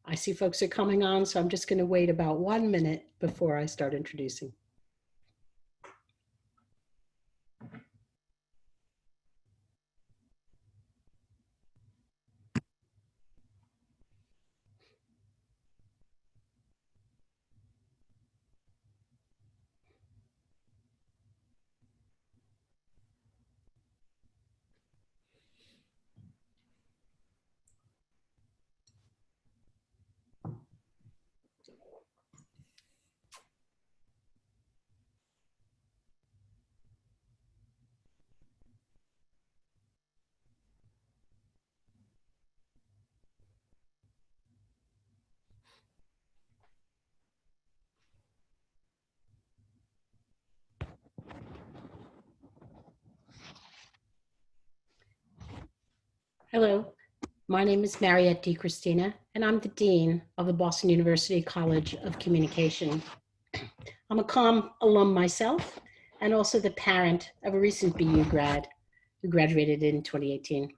I see folks are coming on, so I'm just going to wait about 1 minute before I start introducing. Hello, my name is Mariette DiChristina, and I'm the Dean of the Boston University College of Communication. I'm a COM alum myself, and also the parent of a recent BU grad who graduated in 2018.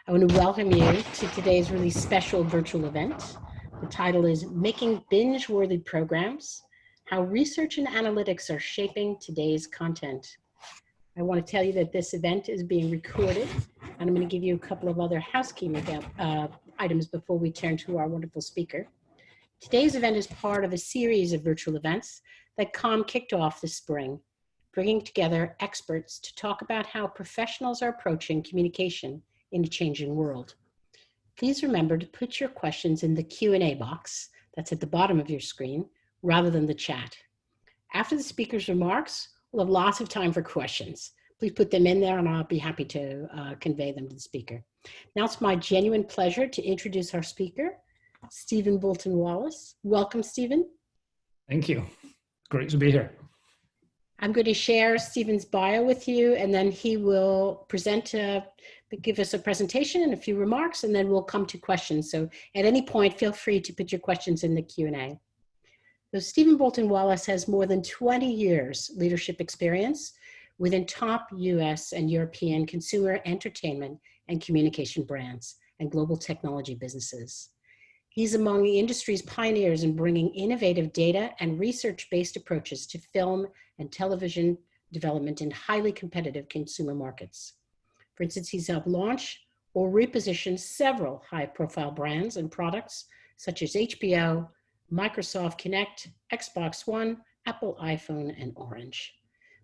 I want to welcome you to today's really special virtual event. The title is Making Binge-Worthy Programs, How Research and Analytics Are Shaping Today's Content. I want to tell you that this event is being recorded, and I'm going to give you a couple of other housekeeping items before we turn to our wonderful speaker. Today's event is part of a series of virtual events that COM kicked off this spring, bringing together experts to talk about how professionals are approaching communication in a changing world. Please remember to put your questions in the Q&A box that's at the bottom of your screen rather than the chat. After the speaker's remarks, we'll have lots of time for questions. Please put them in there and I'll be happy to convey them to the speaker. Now it's my genuine pleasure to introduce our speaker, Stephen Bolton Wallace. Welcome, Stephen. Thank you. Great to be here. I'm going to share Stephen's bio with you, and then he will give us a presentation and a few remarks, and then we'll come to questions. So at any point, feel free to put your questions in the Q&A. So Stephen Bolton Wallace has more than 20 years leadership experience within top US and European consumer entertainment and communication brands and global technology businesses. He's among the industry's pioneers in bringing innovative data and research-based approaches to film and television development in highly competitive consumer markets. For instance, he's helped launch or reposition several high-profile brands and products such as HBO, Microsoft Kinect, Xbox One, Apple iPhone, and Orange.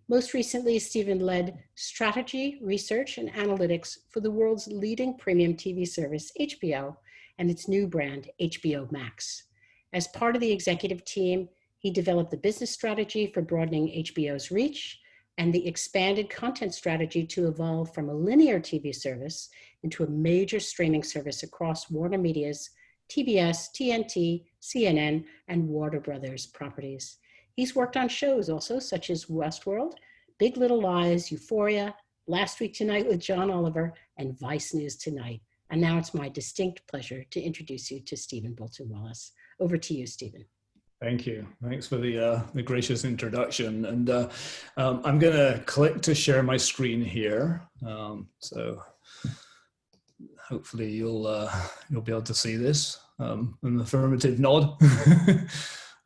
Most recently, Stephen led strategy, research, and analytics for the world's leading premium TV service, HBO, and its new brand, HBO Max. As part of the executive team, he developed the business strategy for broadening HBO's reach and the expanded content strategy to evolve from a linear TV service into a major streaming service across Warner Media's TBS, TNT, CNN, and Warner Brothers properties. He's worked on shows also such as Westworld, Big Little Lies, Euphoria, Last Week Tonight with John Oliver, and Vice News Tonight. And now it's my distinct pleasure to introduce you to Stephen Bolton Wallace. Over to you, Stephen. Thank you. Thanks for the gracious introduction. And I'm going to click to share my screen here. So hopefully you'll be able to see this. An affirmative nod.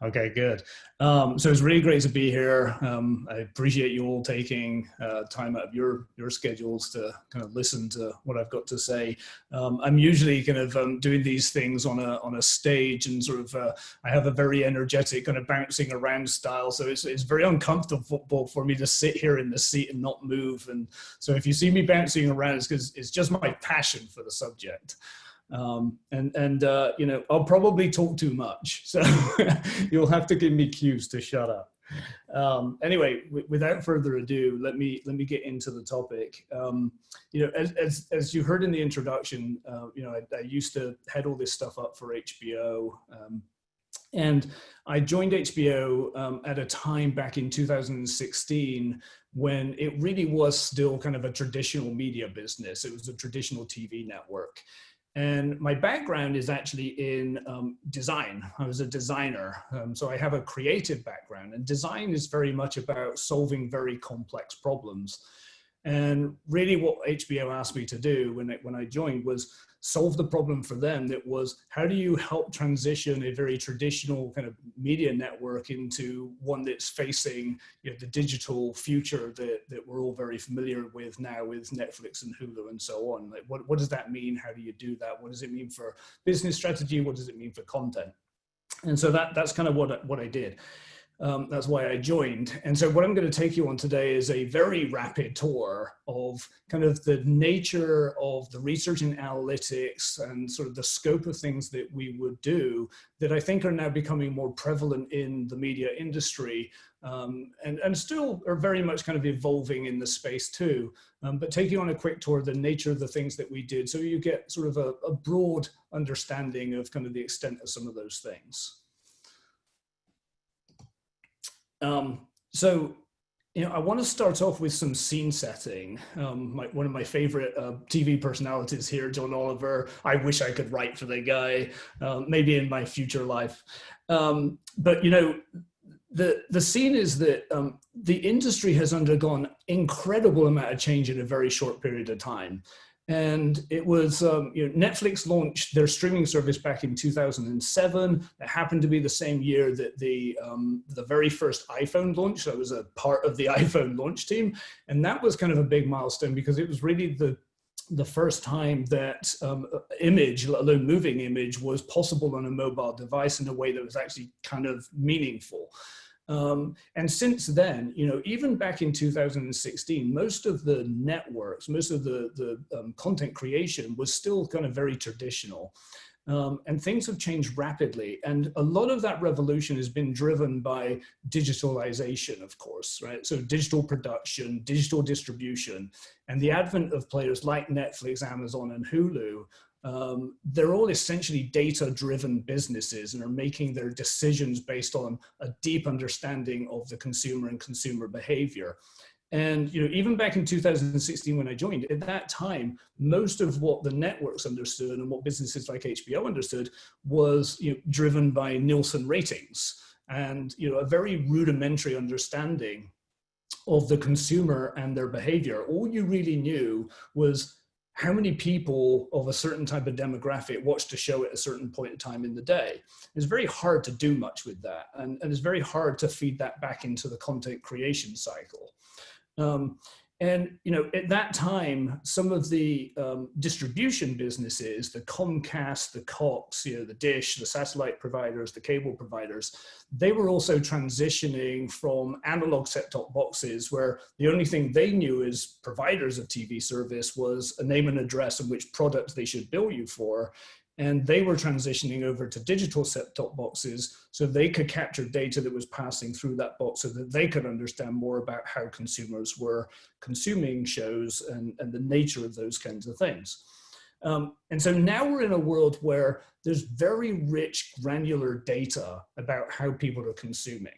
Okay, good. So it's really great to be here. I appreciate you all taking time out of your schedules to kind of listen to what I've got to say. I'm usually kind of doing these things on a stage, and sort of I have a very energetic kind of bouncing around style. So it's very uncomfortable for me to sit here in the seat and not move. And so if you see me bouncing around, it's because it's just my passion for the subject. You know, I'll probably talk too much, so you'll have to give me cues to shut up. Anyway, without further ado, let me get into the topic. You know, as you heard in the introduction, you know, I used to head all this stuff up for HBO, and I joined HBO at a time back in 2016 when it really was still kind of a traditional media business. It was a traditional TV network. And my background is actually in design. I was a designer, so I have a creative background, and design is very much about solving very complex problems. And really what HBO asked me to do when I joined was solve the problem for them. That was, how do you help transition a very traditional kind of media network into one that's facing, you know, the digital future that we're all very familiar with now with Netflix and Hulu and so on. Like, what does that mean? How do you do that? What does it mean for business strategy? What does it mean for content? And so that's kind of what I did. That's why I joined. And so what I'm going to take you on today is a very rapid tour of kind of the nature of the research and analytics and sort of the scope of things that we would do that I think are now becoming more prevalent in the media industry, and still are very much kind of evolving in the space too. But taking on a quick tour of the nature of the things that we did, so you get sort of a broad understanding of kind of the extent of some of those things. So, you know, I want to start off with some scene setting. One of my favorite TV personalities here, John Oliver. I wish I could write for the guy, maybe in my future life. But, you know, the scene is that the industry has undergone incredible amount of change in a very short period of time. And it was, you know, Netflix launched their streaming service back in 2007. It happened to be the same year that the very first iPhone launched. So I was a part of the iPhone launch team. And that was kind of a big milestone because it was really the first time that image, let alone moving image, was possible on a mobile device in a way that was actually kind of meaningful. And since then, you know, even back in 2016, most of the networks, most of the content creation was still kind of very traditional. And things have changed rapidly. And a lot of that revolution has been driven by digitalization, of course, right? So digital production, digital distribution, and the advent of players like Netflix, Amazon, and Hulu. They're all essentially data-driven businesses and are making their decisions based on a deep understanding of the consumer and consumer behavior. And, you know, even back in 2016 when I joined, at that time, most of what the networks understood and what businesses like HBO understood was, you know, driven by Nielsen ratings and, you know, a very rudimentary understanding of the consumer and their behavior. All you really knew was how many people of a certain type of demographic watched a show at a certain point in time in the day. It's very hard to do much with that. And it's very hard to feed that back into the content creation cycle. And, you know, at that time, some of the distribution businesses, the Comcast, the Cox, you know, the Dish, the satellite providers, the cable providers, they were also transitioning from analog set-top boxes where the only thing they knew as providers of TV service was a name and address and which product they should bill you for. And they were transitioning over to digital set-top boxes so they could capture data that was passing through that box so that they could understand more about how consumers were consuming shows and the nature of those kinds of things. And so now we're in a world where there's very rich granular data about how people are consuming.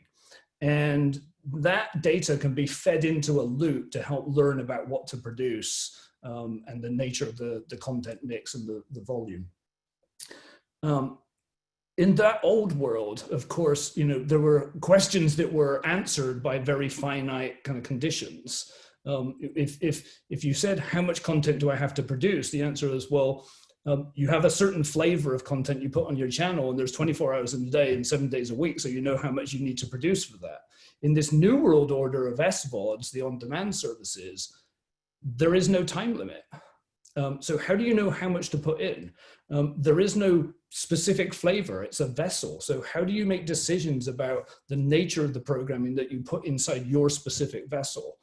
And that data can be fed into a loop to help learn about what to produce and the nature of the content mix and the volume. In that old world, of course, you know, there were questions that were answered by very finite kind of conditions. If you said, how much content do I have to produce? The answer is, well, you have a certain flavor of content you put on your channel and there's 24 hours in a day and 7 days a week. So you know how much you need to produce for that. In this new world order of SVODs, the on-demand services, there is no time limit. So how do you know how much to put in? There is no specific flavor, it's a vessel. So how do you make decisions about the nature of the programming that you put inside your specific vessel?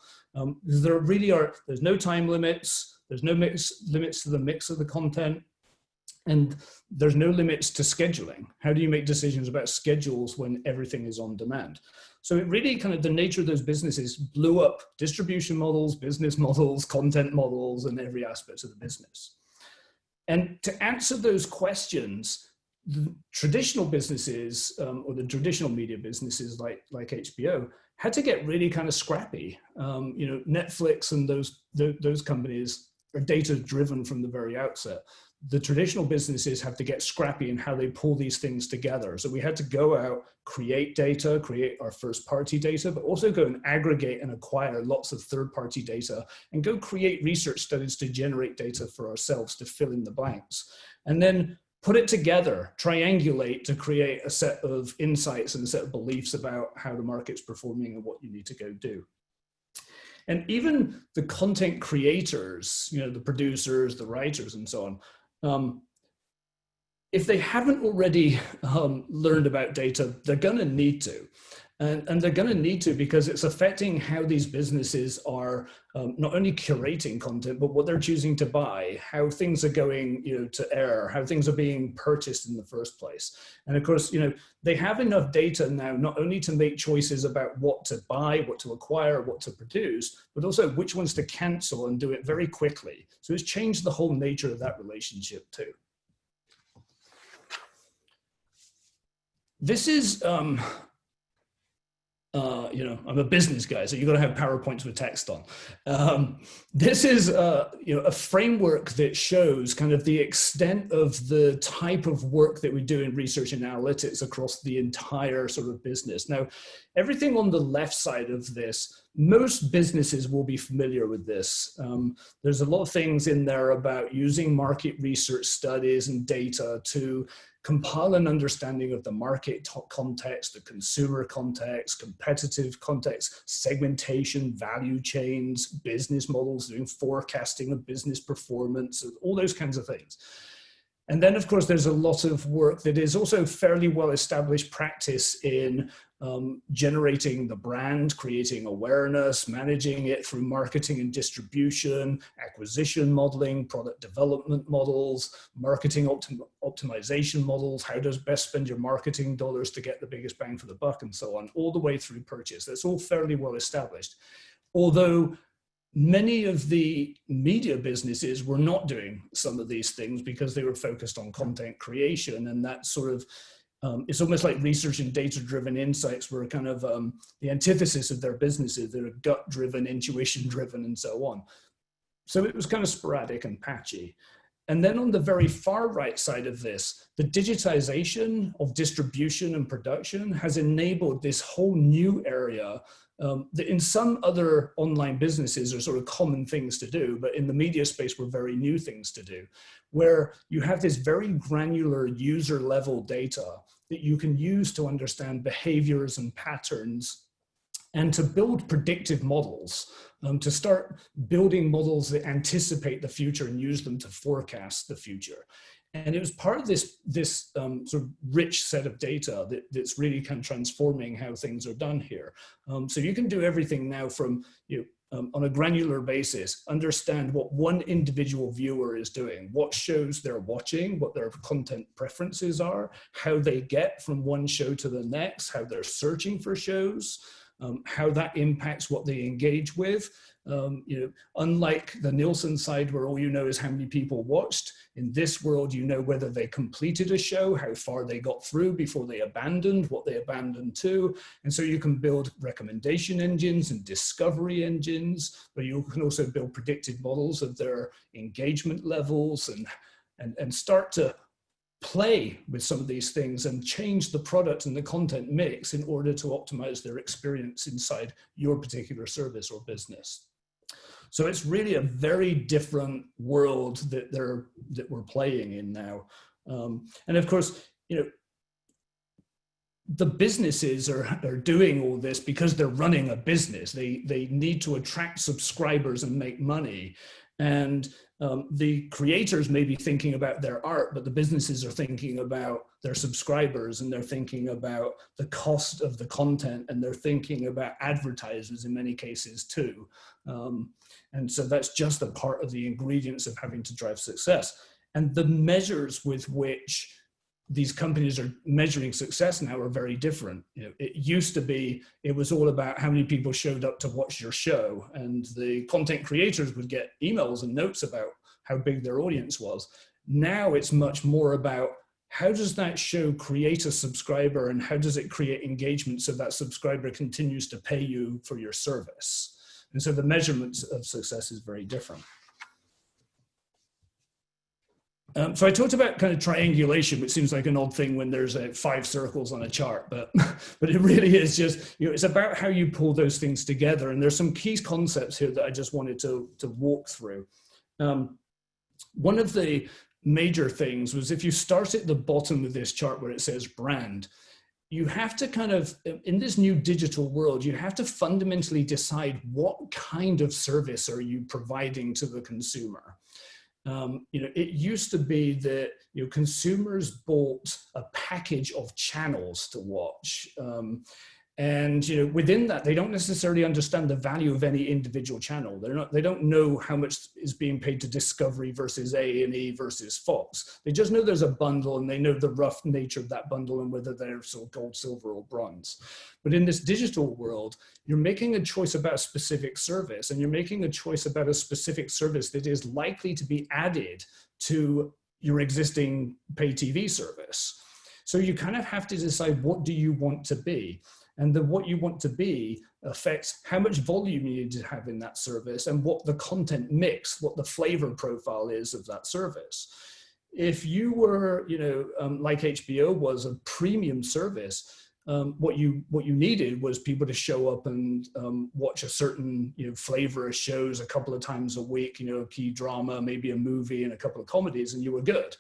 There's no time limits, there's no limits to the mix of the content, and there's no limits to scheduling. How do you make decisions about schedules when everything is on demand? So it really kind of, the nature of those businesses blew up distribution models, business models, content models, and every aspect of the business. And to answer those questions, the traditional businesses or the traditional media businesses like HBO had to get really kind of scrappy. You know, Netflix and those companies are data driven from the very outset. the traditional businesses have to get scrappy in how they pull these things together. So we had to go out, create data, create our first party data, but also go and aggregate and acquire lots of third party data and go create research studies to generate data for ourselves to fill in the blanks. And then put it together, triangulate to create a set of insights and a set of beliefs about how the market's performing and what you need to go do. And even the content creators, you know, the producers, the writers, and so on, if they haven't already learned about data, they're going to need to. And they're going to need to because it's affecting how these businesses are not only curating content, but what they're choosing to buy, how things are going, you know, to air, how things are being purchased in the first place. And of course, you know, they have enough data now, not only to make choices about what to buy, what to acquire, what to produce, but also which ones to cancel and do it very quickly. So it's changed the whole nature of that relationship too. This is, you know, I'm a business guy, so you've got to have PowerPoints with text on. This is, you know, a framework that shows kind of the extent of the type of work that we do in research and analytics across the entire sort of business. Now, everything on the left side of this, most businesses will be familiar with this. There's a lot of things in there about using market research studies and data to compile an understanding of the market context, the consumer context, competitive context, segmentation, value chains, business models, doing forecasting of business performance, all those kinds of things. And then, of course, there's a lot of work that is also fairly well-established practice in generating the brand, creating awareness, managing it through marketing and distribution, acquisition modeling, product development models, marketing optimization models, how to best spend your marketing dollars to get the biggest bang for the buck, and so on, all the way through purchase. That's all fairly well-established. Although many of the media businesses were not doing some of these things because they were focused on content creation, and that sort of, it's almost like research and data-driven insights were kind of the antithesis of their businesses. They're gut-driven, intuition-driven, and so on. So it was kind of sporadic and patchy. And then on the very far right side of this, the digitization of distribution and production has enabled this whole new area that in some other online businesses are sort of common things to do, but in the media space were very new things to do, where you have this very granular user level data that you can use to understand behaviors and patterns and to build predictive models, to start building models that anticipate the future and use them to forecast the future. And it was part of this sort of rich set of data that's really kind of transforming how things are done here. So you can do everything now from, on a granular basis, understand what one individual viewer is doing, what shows they're watching, what their content preferences are, how they get from one show to the next, how they're searching for shows, how that impacts what they engage with. Unlike the Nielsen side where all you know is how many people watched, in this world you know whether they completed a show, how far they got through before they abandoned, what they abandoned to. And so you can build recommendation engines and discovery engines, but you can also build predictive models of their engagement levels and start to play with some of these things and change the product and the content mix in order to optimize their experience inside your particular service or business. So it's really a very different world that we're playing in now. And of course, the businesses are doing all this because they're running a business. They need to attract subscribers and make money. And the creators may be thinking about their art, but the businesses are thinking about their subscribers, and they're thinking about the cost of the content, and they're thinking about advertisers in many cases too. And so that's just a part of the ingredients of having to drive success. And the measures with which these companies are measuring success now are very different. It used to be, it was all about how many people showed up to watch your show, and the content creators would get emails and notes about how big their audience was. Now it's much more about how does that show create a subscriber, and how does it create engagement so that subscriber continues to pay you for your service. And so the measurements of success is very different. So I talked about kind of triangulation, which seems like an odd thing when there's 5 circles on a chart, but but it really is just, it's about how you pull those things together. And there's some key concepts here that I just wanted to walk through. One of the major things was, if you start at the bottom of this chart where it says brand, you have to kind of, in this new digital world, you have to fundamentally decide what kind of service are you providing to the consumer. It used to be that consumers bought a package of channels to watch, and within that, they don't necessarily understand the value of any individual channel. They don't know how much is being paid to Discovery versus A&E versus Fox. They just know there's a bundle, and they know the rough nature of that bundle and whether they're sort of gold, silver, or bronze. But in this digital world, you're making a choice about a specific service, and you're making a choice about a specific service that is likely to be added to your existing pay TV service. So you kind of have to decide, what do you want to be? And then what you want to be affects how much volume you need to have in that service, and what the content mix, what the flavor profile is of that service. If you were, like HBO was, a premium service, what you needed was people to show up and watch a certain flavor of shows a couple of times a week, a key drama, maybe a movie and a couple of comedies, and you were good.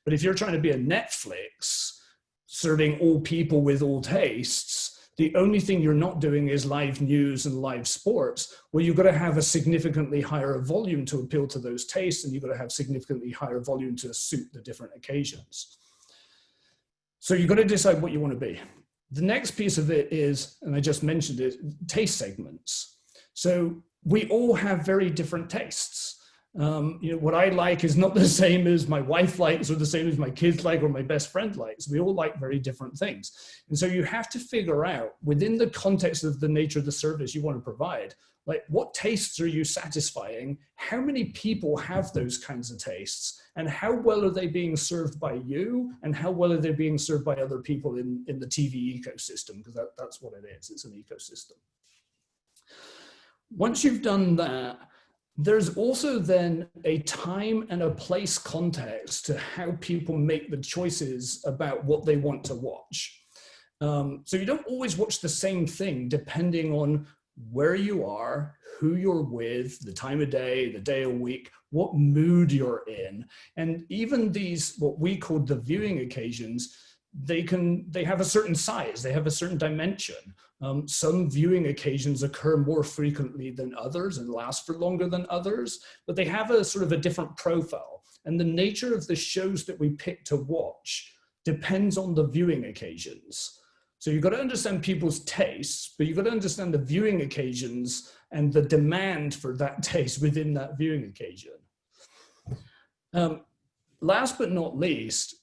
But if you're trying to be a Netflix serving all people with all tastes, the only thing you're not doing is live news and live sports, where you've got to have a significantly higher volume to appeal to those tastes, and you've got to have significantly higher volume to suit the different occasions. So you've got to decide what you want to be. The next piece of it is, and I just mentioned it, taste segments. So we all have very different tastes. What I like is not the same as my wife likes, or the same as my kids like, or my best friend likes. We all like very different things. And so you have to figure out, within the context of the nature of the service you want to provide, like, what tastes are you satisfying? How many people have those kinds of tastes? And how well are they being served by you? And how well are they being served by other people in the TV ecosystem? Because that's what it is. It's an ecosystem. Once you've done that, there's also then a time and a place context to how people make the choices about what they want to watch. So you don't always watch the same thing depending on where you are, who you're with, the time of day of week, what mood you're in. And even these, what we call the viewing occasions, they have a certain size, they have a certain dimension. Some viewing occasions occur more frequently than others and last for longer than others, but they have a sort of a different profile. And the nature of the shows that we pick to watch depends on the viewing occasions. So you've got to understand people's tastes, but you've got to understand the viewing occasions and the demand for that taste within that viewing occasion. Last but not least,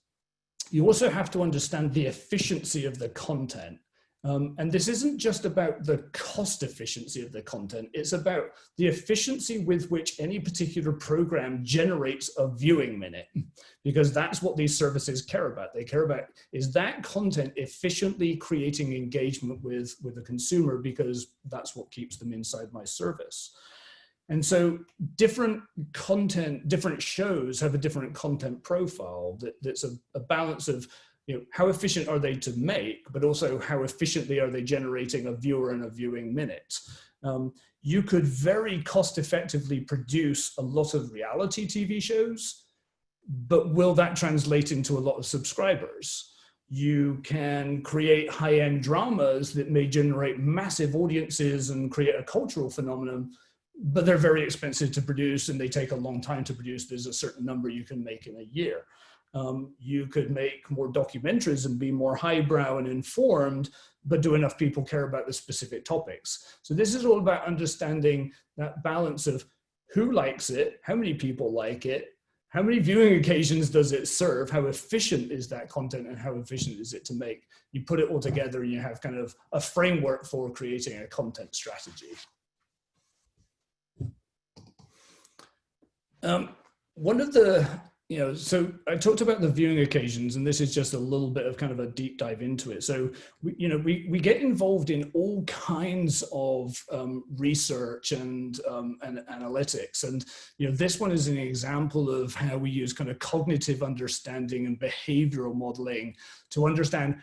you also have to understand the efficiency of the content. And this isn't just about the cost efficiency of the content, it's about the efficiency with which any particular program generates a viewing minute, because that's what these services care about. They care about, is that content efficiently creating engagement with the consumer, because that's what keeps them inside my service. And so different content, different shows have a different content profile that's a balance of, how efficient are they to make, but also how efficiently are they generating a viewer and a viewing minute. You could very cost effectively produce a lot of reality TV shows, but will that translate into a lot of subscribers? You can create high-end dramas that may generate massive audiences and create a cultural phenomenon, but they're very expensive to produce and they take a long time to produce. There's a certain number you can make in a year. You could make more documentaries and be more highbrow and informed, but do enough people care about the specific topics? So this is all about understanding that balance of who likes it, how many people like it, how many viewing occasions does it serve, how efficient is that content, and how efficient is it to make. You put it all together and you have kind of a framework for creating a content strategy. One of the So I talked about the viewing occasions, and this is just a little bit of kind of a deep dive into it. So, we get involved in all kinds of research and analytics. And, this one is an example of how we use kind of cognitive understanding and behavioral modeling to understand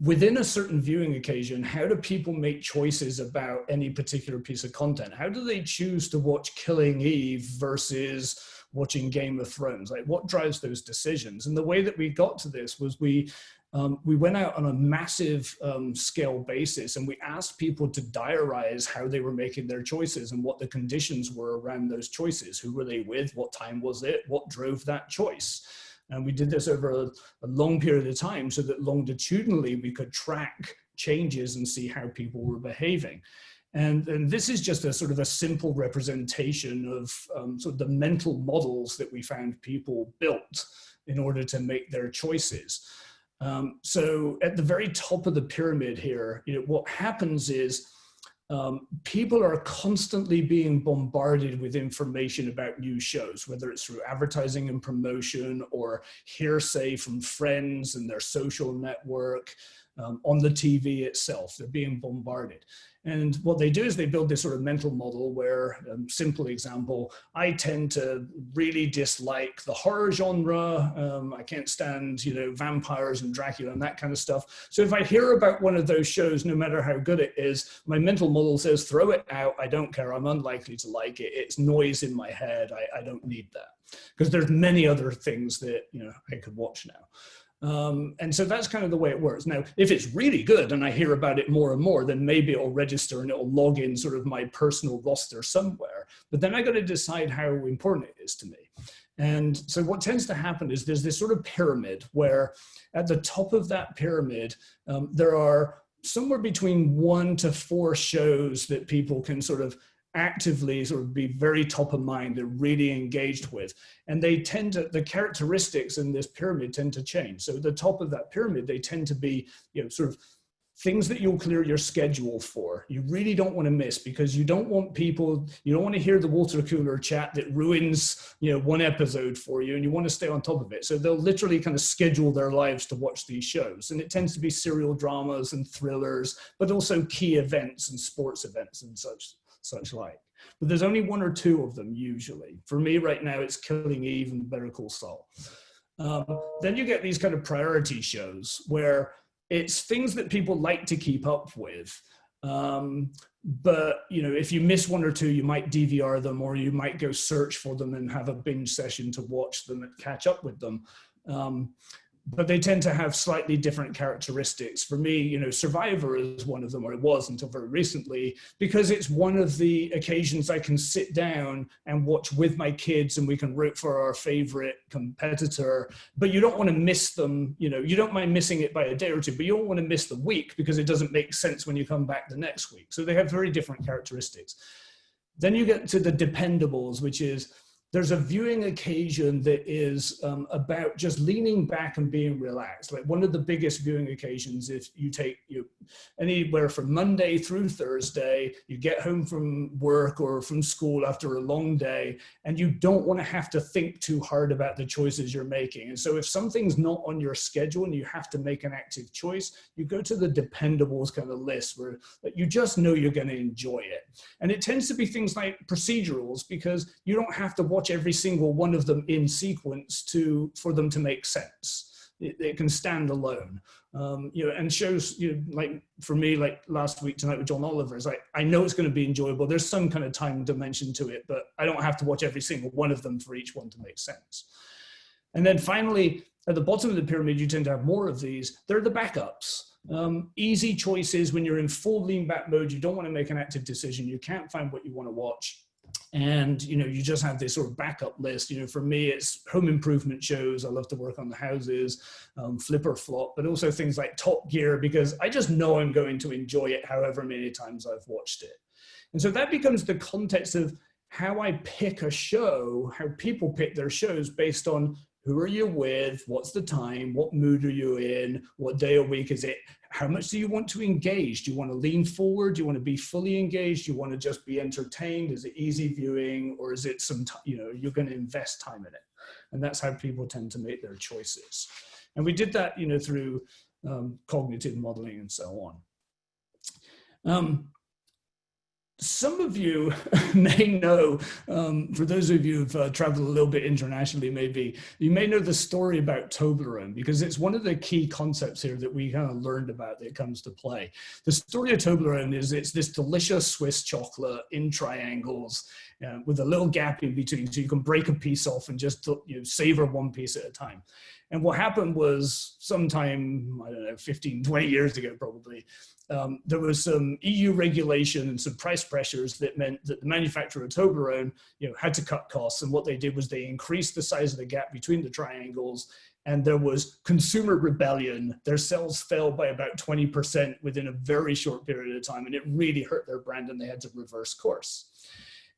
within a certain viewing occasion, how do people make choices about any particular piece of content? How do they choose to watch Killing Eve versus watching Game of Thrones? Like, what drives those decisions? And the way that we got to this was we went out on a massive scale basis, and we asked people to diarize how they were making their choices and what the conditions were around those choices. Who were they with? What time was it? What drove that choice? And we did this over a long period of time so that longitudinally we could track changes and see how people were behaving. And this is just a sort of a simple representation of sort of the mental models that we found people built in order to make their choices. So at the very top of the pyramid here, what happens is people are constantly being bombarded with information about new shows, whether it's through advertising and promotion or hearsay from friends and their social network, on the TV itself. They're being bombarded. And what they do is they build this sort of mental model where, simple example, I tend to really dislike the horror genre. I can't stand, vampires and Dracula and that kind of stuff. So if I hear about one of those shows, no matter how good it is, my mental model says, throw it out. I don't care. I'm unlikely to like it. It's noise in my head. I don't need that. Because there's many other things that, I could watch now. And so that's kind of the way it works. Now, if it's really good and I hear about it more and more, then maybe it'll register and it'll log in sort of my personal roster somewhere. But then I got to decide how important it is to me. And so what tends to happen is there's this sort of pyramid where at the top of that pyramid, there are somewhere between 1 to 4 shows that people can sort of actively sort of be very top of mind, they're really engaged with. And they tend to, the characteristics in this pyramid tend to change. So at the top of that pyramid, they tend to be, sort of things that you'll clear your schedule for. You really don't want to miss, because you don't want people, you don't want to hear the water cooler chat that ruins, one episode for you, and you want to stay on top of it. So they'll literally kind of schedule their lives to watch these shows. And it tends to be serial dramas and thrillers, but also key events and sports events and such like. But there's only 1 or 2 of them usually. For me right now, it's Killing Eve and Better Call Saul. Then you get these kind of priority shows where it's things that people like to keep up with. But, if you miss 1 or 2, you might DVR them, or you might go search for them and have a binge session to watch them and catch up with them. But they tend to have slightly different characteristics. For me, Survivor is one of them, or it was until very recently, because it's one of the occasions I can sit down and watch with my kids and we can root for our favorite competitor. But you don't want to miss them, you don't mind missing it by a day or 2, but you don't want to miss the week because it doesn't make sense when you come back the next week. So they have very different characteristics. Then you get to the dependables, which is, there's a viewing occasion that is about just leaning back and being relaxed. Like one of the biggest viewing occasions, if you take anywhere from Monday through Thursday, you get home from work or from school after a long day, and you don't want to have to think too hard about the choices you're making. And so if something's not on your schedule and you have to make an active choice, you go to the dependables kind of list where you just know you're going to enjoy it. And it tends to be things like procedurals, because you don't have to watch every single one of them in sequence for them to make sense. It can stand alone. And shows, like for me, like last week tonight with John Oliver, is like, I know it's going to be enjoyable. There's some kind of time dimension to it, but I don't have to watch every single one of them for each one to make sense. And then finally, at the bottom of the pyramid, you tend to have more of these. They're the backups. Easy choices when you're in full lean back mode. You don't want to make an active decision. You can't find what you want to watch. And, you just have this sort of backup list. For me, it's home improvement shows. I love to work on the houses, Flip or Flop, but also things like Top Gear, because I just know I'm going to enjoy it however many times I've watched it. And so that becomes the context of how I pick a show, how people pick their shows based on Who are you with? What's the time? What mood are you in? What day of week is it? How much do you want to engage? Do you want to lean forward? Do you want to be fully engaged? Do you want to just be entertained? Is it easy viewing, or is it some, you're going to invest time in it? And that's how people tend to make their choices. And we did that, through cognitive modeling and so on. Some of you may know, for those of you who've traveled a little bit internationally, maybe, you may know the story about Toblerone, because it's one of the key concepts here that we kind of learned about that comes to play. The story of Toblerone is it's this delicious Swiss chocolate in triangles with a little gap in between, so you can break a piece off and just savor one piece at a time. And what happened was sometime, I don't know, 15, 20 years ago probably, there was some EU regulation and some price pressures that meant that the manufacturer of Toblerone, had to cut costs. And what they did was they increased the size of the gap between the triangles, and there was consumer rebellion. Their sales fell by about 20% within a very short period of time, and it really hurt their brand, and they had to reverse course.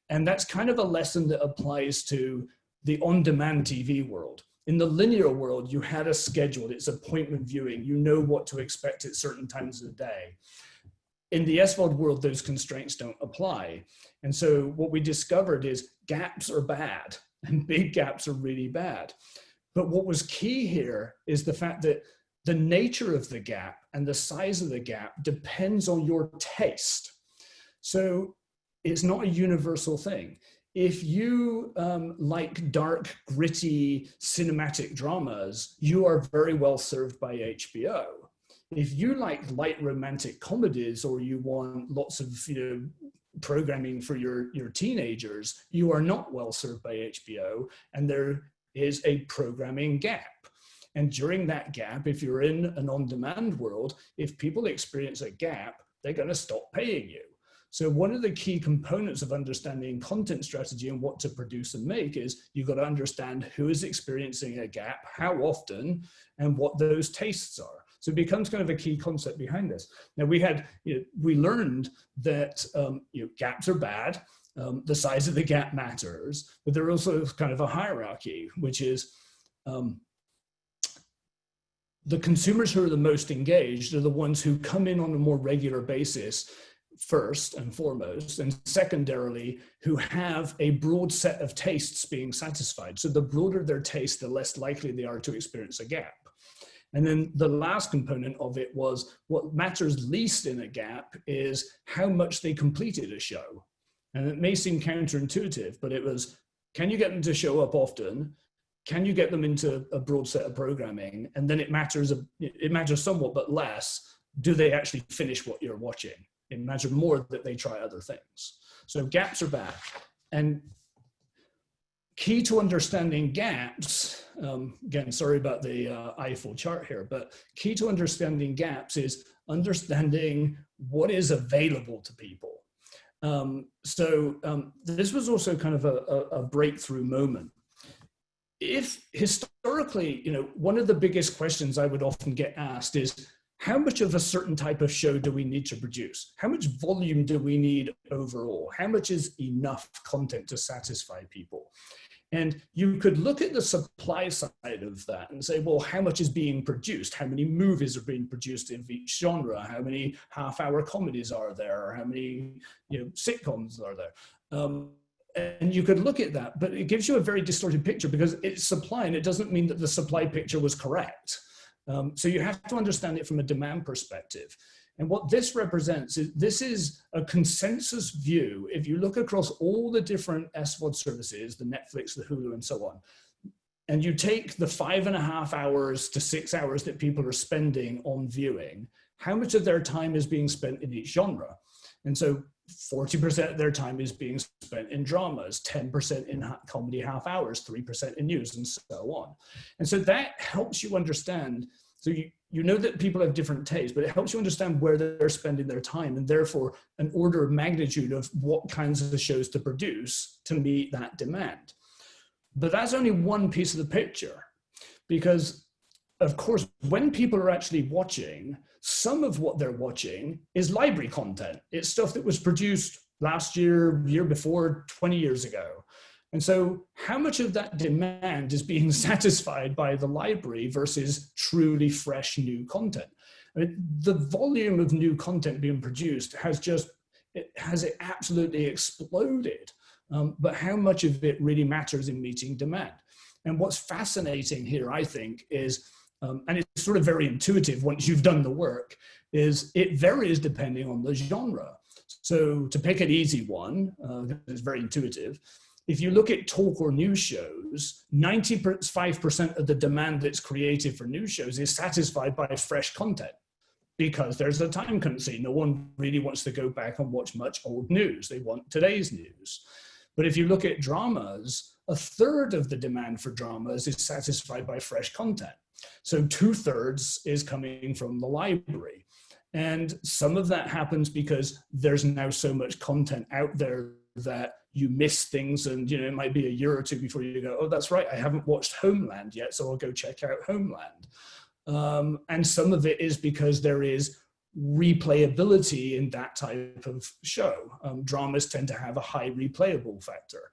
And that's kind of a lesson that applies to the on-demand TV world. In the linear world, you had a schedule. It's appointment viewing. You know what to expect at certain times of the day. In the SVOD world, those constraints don't apply. And so what we discovered is gaps are bad, and big gaps are really bad. But what was key here is the fact that the nature of the gap and the size of the gap depends on your taste. So it's not a universal thing. If you like dark, gritty, cinematic dramas, you are very well served by HBO. If you like light romantic comedies, or you want lots of programming for your teenagers, you are not well served by HBO, and there is a programming gap. And during that gap, if you're in an on-demand world, if people experience a gap, they're going to stop paying you. So one of the key components of understanding content strategy and what to produce and make is you've got to understand who is experiencing a gap, how often, and what those tastes are. So it becomes kind of a key concept behind this. Now we learned that gaps are bad. The size of the gap matters, but there also kind of a hierarchy, which is the consumers who are the most engaged are the ones who come in on a more regular basis, first and foremost, and secondarily, who have a broad set of tastes being satisfied. So the broader their taste, the less likely they are to experience a gap. And then the last component of it was what matters least in a gap is how much they completed a show. And it may seem counterintuitive, but it was, can you get them to show up often? Can you get them into a broad set of programming? And then it matters somewhat, but less, do they actually finish what you're watching? It matters more that they try other things. So gaps are bad. And key to understanding gaps, again, sorry about the Eiffel chart here, but key to understanding gaps is understanding what is available to people. This was also kind of a breakthrough moment. If historically, one of the biggest questions I would often get asked is, how much of a certain type of show do we need to produce? How much volume do we need overall? How much is enough content to satisfy people? And you could look at the supply side of that and say, well, how much is being produced? How many movies are being produced in each genre? How many half-hour comedies are there? How many sitcoms are there? And you could look at that, but it gives you a very distorted picture because it's supply, and it doesn't mean that the supply picture was correct. So you have to understand it from a demand perspective. And what this represents is, this is a consensus view. If you look across all the different SVOD services, the Netflix, the Hulu, and so on, and you take the 5.5 hours to 6 hours that people are spending on viewing, how much of their time is being spent in each genre? And so 40% of their time is being spent in dramas, 10% in comedy half hours, 3% in news, and so on. And so that helps you understand. So you know that people have different tastes, but it helps you understand where they're spending their time, and therefore an order of magnitude of what kinds of shows to produce to meet that demand. But that's only one piece of the picture, because of course, when people are actually watching, some of what they're watching is library content. It's stuff that was produced last year, year before, 20 years ago. And so how much of that demand is being satisfied by the library versus truly fresh new content? I mean, the volume of new content being produced has it absolutely exploded. But how much of it really matters in meeting demand? And what's fascinating here, I think, is, and it's sort of very intuitive once you've done the work, is it varies depending on the genre. So to pick an easy one, it's very intuitive. If you look at talk or news shows, 95% of the demand that's created for news shows is satisfied by fresh content, because there's a time currency. No one really wants to go back and watch much old news. They want today's news. But if you look at dramas, a third of the demand for dramas is satisfied by fresh content. So 2/3 is coming from the library. And some of that happens because there's now so much content out there that you miss things, and it might be a year or two before you go, oh, that's right, I haven't watched Homeland yet, so I'll go check out Homeland. And some of it is because there is replayability in that type of show. Dramas tend to have a high replayable factor.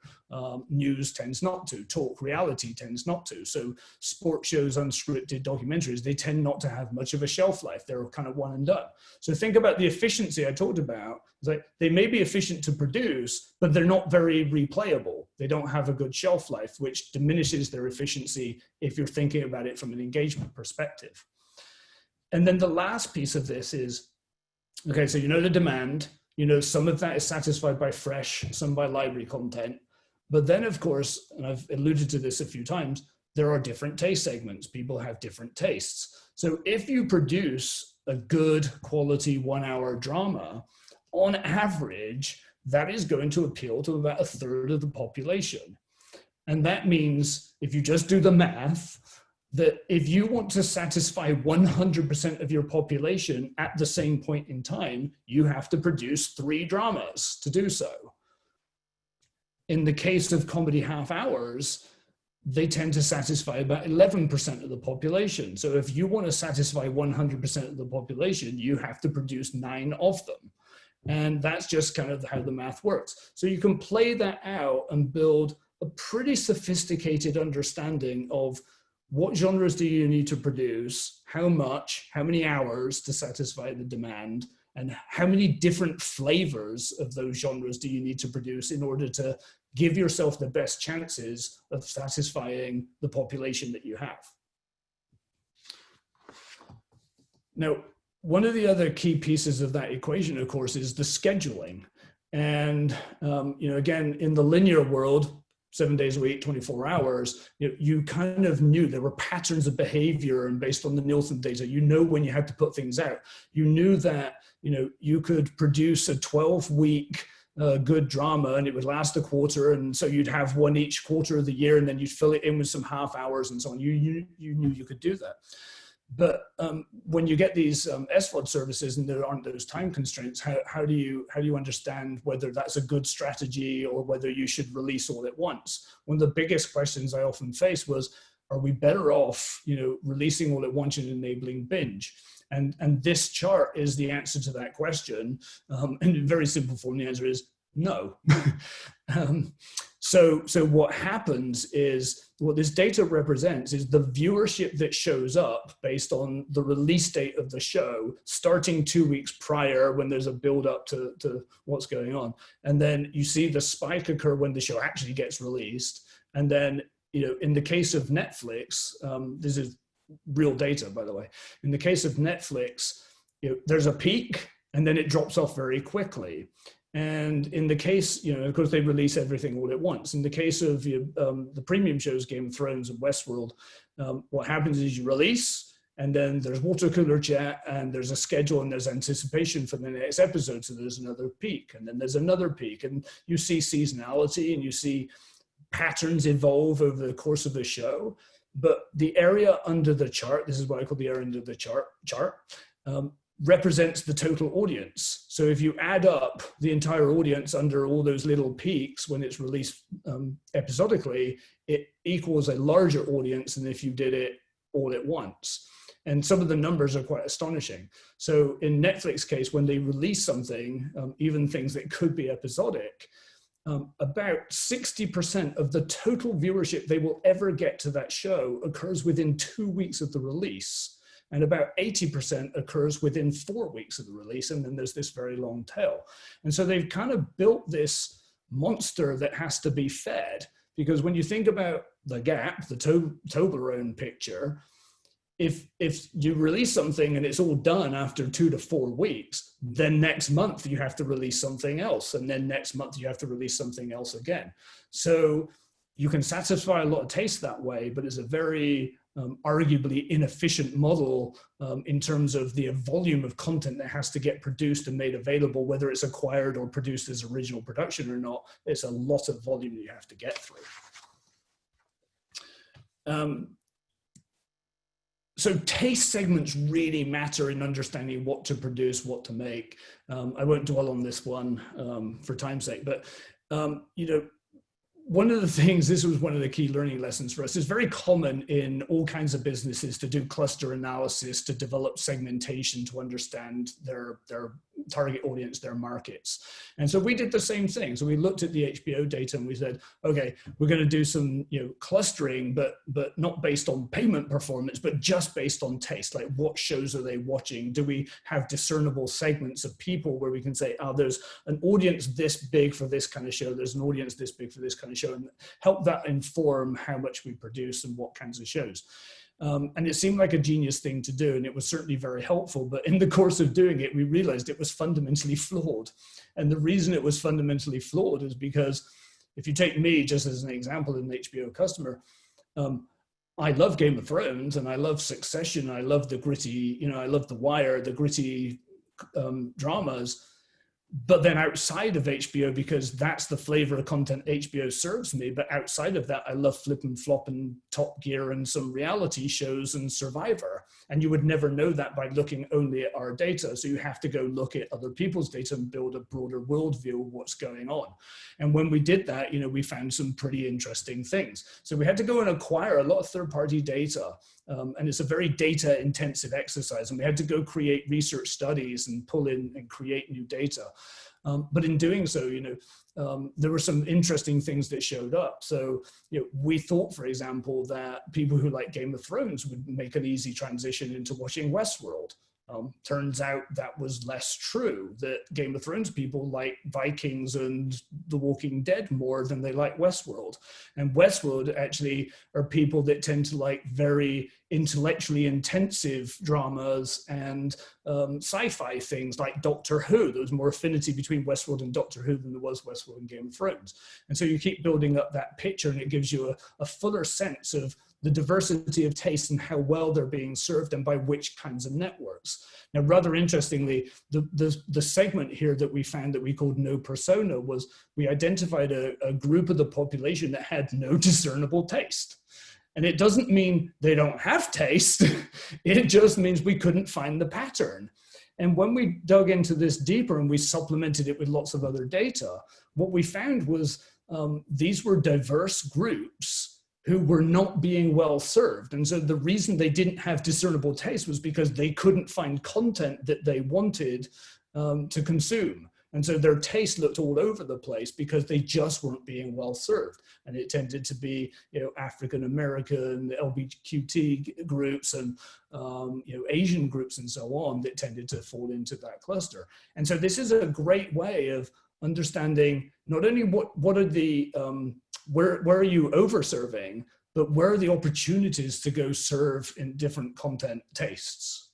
News tends not to. Talk reality tends not to. So sport shows, unscripted documentaries, they tend not to have much of a shelf life. They're kind of one and done. So think about the efficiency I talked about. It's like they may be efficient to produce, but they're not very replayable. They don't have a good shelf life, which diminishes their efficiency if you're thinking about it from an engagement perspective. And then the last piece of this is, okay, so the demand, some of that is satisfied by fresh, some by library content. But then, of course, and I've alluded to this a few times, there are different taste segments. People have different tastes. So if you produce a good quality 1-hour drama, on average, that is going to appeal to about 1/3 of the population. And that means if you just do the math, that if you want to satisfy 100% of your population at the same point in time, you have to produce 3 dramas to do so. In the case of comedy half hours, they tend to satisfy about 11% of the population. So if you want to satisfy 100% of the population, you have to produce 9 of them. And that's just kind of how the math works. So you can play that out and build a pretty sophisticated understanding of what genres do you need to produce, how much, how many hours to satisfy the demand, and how many different flavors of those genres do you need to produce in order to give yourself the best chances of satisfying the population that you have. Now, one of the other key pieces of that equation, of course, is the scheduling. And, again, in the linear world, 7 days a week, 24 hours, you kind of knew there were patterns of behavior, and based on the Nielsen data, when you had to put things out. You knew that, you could produce a 12-week good drama and it would last a quarter, and so you'd have one each quarter of the year, and then you'd fill it in with some half hours and so on. You knew you could do that. But when you get these SVOD services and there aren't those time constraints, how do you understand whether that's a good strategy or whether you should release all at once? One of the biggest questions I often face was, are we better off, releasing all at once and enabling binge? And this chart is the answer to that question. And in very simple form, the answer is no. So what happens is, what this data represents is the viewership that shows up based on the release date of the show, starting 2 weeks prior when there's a build up to what's going on. And then you see the spike occur when the show actually gets released. And then, in the case of Netflix, this is real data, by the way. In the case of Netflix, there's a peak and then it drops off very quickly. And in the case, of course, they release everything all at once. In the case of the premium shows, Game of Thrones and Westworld, what happens is you release, and then there's water cooler chat, and there's a schedule, and there's anticipation for the next episode. So there's another peak, and then there's another peak. And you see seasonality, and you see patterns evolve over the course of the show. But the area under the chart, this is what I call the area under the chart, represents the total audience. So if you add up the entire audience under all those little peaks when it's released episodically, it equals a larger audience than if you did it all at once. And some of the numbers are quite astonishing. So in Netflix case, when they release something, even things that could be episodic, about 60% of the total viewership they will ever get to that show occurs within 2 weeks of the release. And about 80% occurs within 4 weeks of the release. And then there's this very long tail. And so they've kind of built this monster that has to be fed. Because when you think about the gap, the Toblerone picture, if you release something and it's all done after 2 to 4 weeks, then next month you have to release something else. And then next month you have to release something else again. So you can satisfy a lot of taste that way, but it's a very arguably inefficient model in terms of the volume of content that has to get produced and made available, whether it's acquired or produced as original production or not. It's a lot of volume that you have to get through. So taste segments really matter in understanding what to produce, what to make. I won't dwell on this one for time's sake, but you know, one of the things, this was one of the key learning lessons for us, it's very common in all kinds of businesses to do cluster analysis, to develop segmentation, to understand their target audience, their markets. And so we did the same thing. So we looked at the HBO data and we said, okay, we're going to do some, you know, clustering, but not based on payment performance, but just based on taste. Like, what shows are they watching? Do we have discernible segments of people where we can say, oh, there's an audience this big for this kind of show, there's an audience this big for this kind of show, and help that inform how much we produce and what kinds of shows. And it seemed like a genius thing to do, and it was certainly very helpful. But in the course of doing it, we realized it was fundamentally flawed. And the reason it was fundamentally flawed is because if you take me just as an example, an HBO customer, I love Game of Thrones and I love Succession. I love the gritty, you know, I love The Wire, the gritty dramas. But then outside of HBO, because that's the flavor of content HBO serves me, but outside of that, I love Flip and Flop and Top Gear and some reality shows and Survivor. And you would never know that by looking only at our data. So you have to go look at other people's data and build a broader worldview of what's going on. And when we did that, you know, we found some pretty interesting things. So we had to go and acquire a lot of third-party data. And it's a very data intensive exercise, and we had to go create research studies and pull in and create new data. But in doing so, you know, there were some interesting things that showed up. So, you know, we thought, for example, that people who like Game of Thrones would make an easy transition into watching Westworld. Turns out that was less true, that Game of Thrones people like Vikings and The Walking Dead more than they like Westworld. And Westworld actually are people that tend to like very intellectually intensive dramas and sci-fi things like Doctor Who. There was more affinity between Westworld and Doctor Who than there was Westworld and Game of Thrones. And so you keep building up that picture, and it gives you a fuller sense of the diversity of taste and how well they're being served and by which kinds of networks. Now, rather interestingly, the segment here that we found that we called no persona was we identified a group of the population that had no discernible taste. And it doesn't mean they don't have taste. It just means we couldn't find the pattern. And when we dug into this deeper and we supplemented it with lots of other data, what we found was these were diverse groups who were not being well served. And so the reason they didn't have discernible taste was because they couldn't find content that they wanted to consume. And so their taste looked all over the place because they just weren't being well served. And it tended to be, you know, African-American, LGBTQ groups and, you know, Asian groups and so on that tended to fall into that cluster. And so this is a great way of understanding not only what are the, where are you over serving, but where are the opportunities to go serve in different content tastes.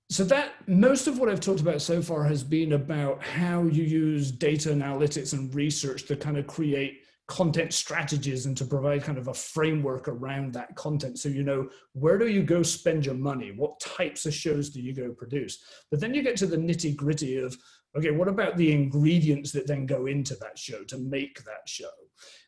So that most of what I've talked about so far has been about how you use data analytics and research to kind of create content strategies and to provide kind of a framework around that content. So, you know, where do you go spend your money? What types of shows do you go produce? But then you get to the nitty gritty of, okay, what about the ingredients that then go into that show to make that show?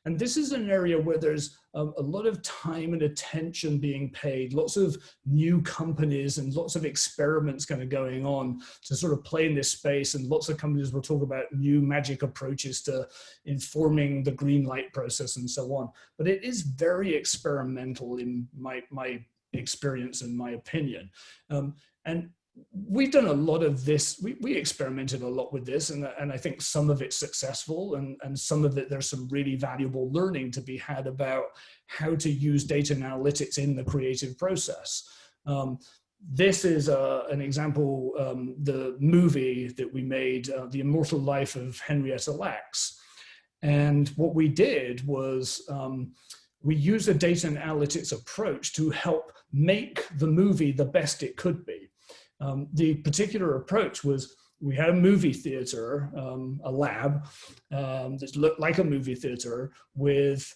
And this is an area where there's a lot of time and attention being paid, lots of new companies and lots of experiments kind of going on to sort of play in this space. And lots of companies will talk about new magic approaches to informing the green light process and so on. But it is very experimental in my experience and my opinion. And we've done a lot of this. We experimented a lot with this, and I think some of it's successful, and some of it, there's some really valuable learning to be had about how to use data and analytics in the creative process. This is an example, the movie that we made, The Immortal Life of Henrietta Lacks. And what we did was we used a data and analytics approach to help make the movie the best it could be. The particular approach was, we had a movie theater, a lab that looked like a movie theater with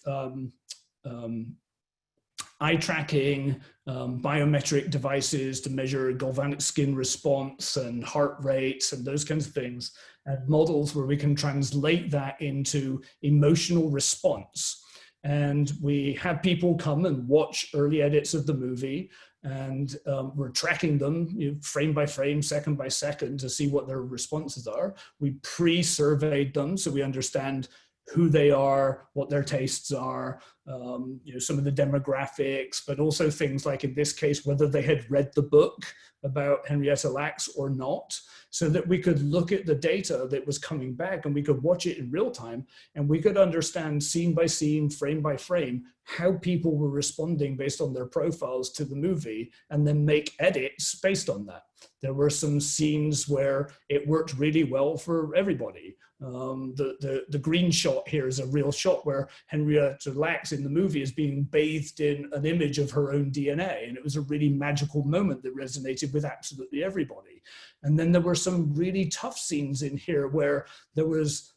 eye tracking, biometric devices to measure galvanic skin response and heart rates and those kinds of things, and models where we can translate that into emotional response. And we had people come and watch early edits of the movie, and we're tracking them, frame by frame, second by second, to see what their responses are. We pre-surveyed them so we understand who they are, what their tastes are, some of the demographics, but also things like, in this case, whether they had read the book about Henrietta Lacks or not, so that we could look at the data that was coming back and we could watch it in real time, and we could understand scene by scene, frame by frame, how people were responding based on their profiles to the movie, and then make edits based on that. There were some scenes where it worked really well for everybody. The green shot here is a real shot where Henrietta Lacks in the movie is being bathed in an image of her own DNA. And it was a really magical moment that resonated with absolutely everybody. And then there were some really tough scenes in here where there was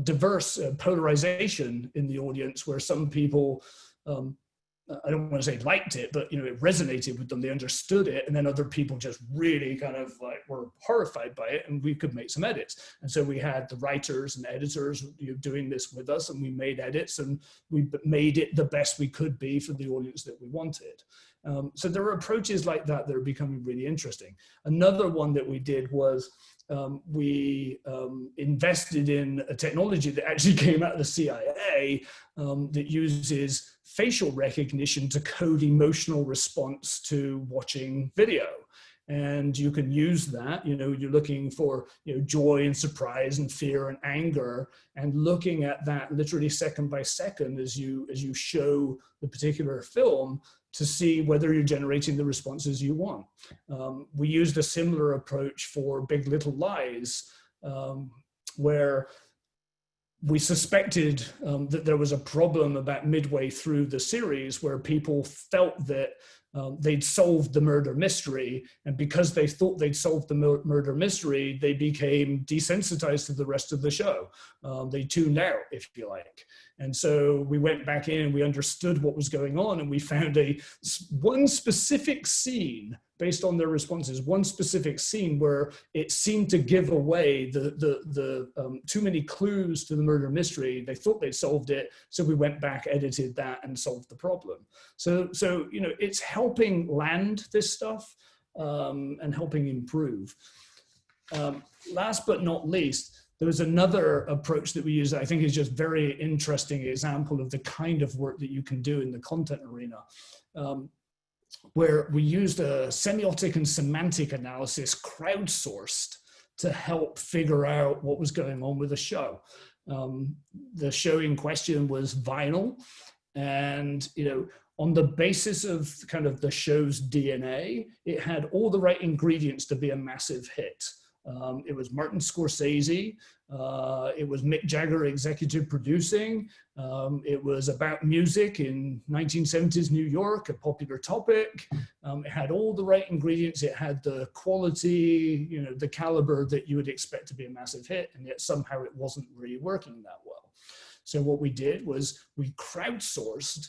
diverse polarization in the audience, where some people, I don't want to say liked it, but it resonated with them, they understood it, and then other people just really kind of like were horrified by it, and we could make some edits. And so we had the writers and editors doing this with us, and we made edits, and we made it the best we could be for the audience that we wanted. So there are approaches like that that are becoming really interesting. Another one that we did was we invested in a technology that actually came out of the CIA that uses facial recognition to code emotional response to watching video. And you can use that, you're looking for joy and surprise and fear and anger, and looking at that literally second by second as you show the particular film, to see whether you're generating the responses you want. We used a similar approach for Big Little Lies, where we suspected that there was a problem about midway through the series, where people felt that they'd solved the murder mystery, and because they thought they'd solved the murder mystery, they became desensitized to the rest of the show. They tuned out, if you like. And so we went back in and we understood what was going on, and we found one specific scene based on their responses, one specific scene where it seemed to give away the too many clues to the murder mystery. They thought they'd solved it, so we went back, edited that, and solved the problem. So it's helping land this stuff and helping improve. Last but not least, there was another approach that we use that I think is just very interesting example of the kind of work that you can do in the content arena, where we used a semiotic and semantic analysis crowdsourced to help figure out what was going on with the show. The show in question was Vinyl, and on the basis of kind of the show's DNA, it had all the right ingredients to be a massive hit. It was Martin Scorsese, it was Mick Jagger executive producing, it was about music in 1970s New York, a popular topic. It had all the right ingredients, it had the quality, the caliber that you would expect to be a massive hit, and yet somehow it wasn't really working that well. So what we did was we crowdsourced